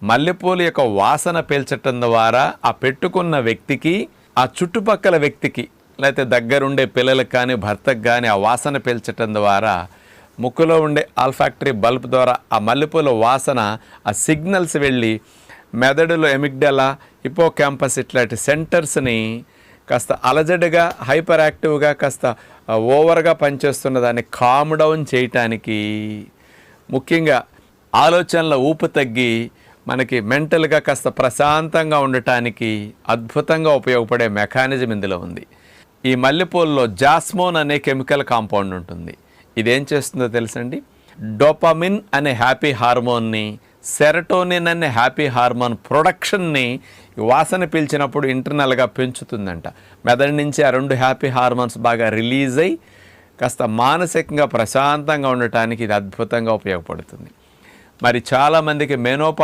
మల్లెపూల యొక్క వాసన పీల్చటం ద్వారా ఆ పెట్టుకున్న వ్యక్తికి, ఆ చుట్టుపక్కల వ్యక్తికి, లేకపోతే దగ్గరుండే పిల్లలకు కానీ భర్తకు కానీ ఆ వాసన పీల్చటం ద్వారా ముక్కులో ఉండే ఆల్ఫాక్టరీ బల్బ్ ద్వారా ఆ మల్లెపూల వాసన, ఆ సిగ్నల్స్ వెళ్ళి మెదడులో ఎమిగ్డలా, హిపోకాంపస్ ఇట్లాంటి సెంటర్స్ని కాస్త అలజడిగా, హైపర్ యాక్టివ్గా, కాస్త ఓవర్గా పనిచేస్తున్న దాన్ని కామ్ డౌన్ చేయటానికి, ముఖ్యంగా ఆలోచనల ఊపు తగ్గి మనకి మెంటల్గా కాస్త ప్రశాంతంగా ఉండటానికి అద్భుతంగా ఉపయోగపడే మెకానిజం ఇందులో ఉంది. ఈ మల్లెపూలలో జాస్మోన్ అనే కెమికల్ కాంపౌండ్ ఉంటుంది. ఇదేం చేస్తుందో తెలుసండి, డోపమిన్ అనే హ్యాపీ హార్మోన్ని, సెరటోనిన్ అనే హ్యాపీ హార్మోన్ ప్రొడక్షన్ని వాసన పీల్చినప్పుడు ఇంటర్నల్గా పెంచుతుందంట. మెదడు నుంచి ఆ రెండు హ్యాపీ హార్మోన్స్ బాగా రిలీజ్ అయ్యి కాస్త మానసికంగా ప్రశాంతంగా ఉండటానికి ఇది అద్భుతంగా ఉపయోగపడుతుంది. మరి చాలామందికి మెనోపాజ్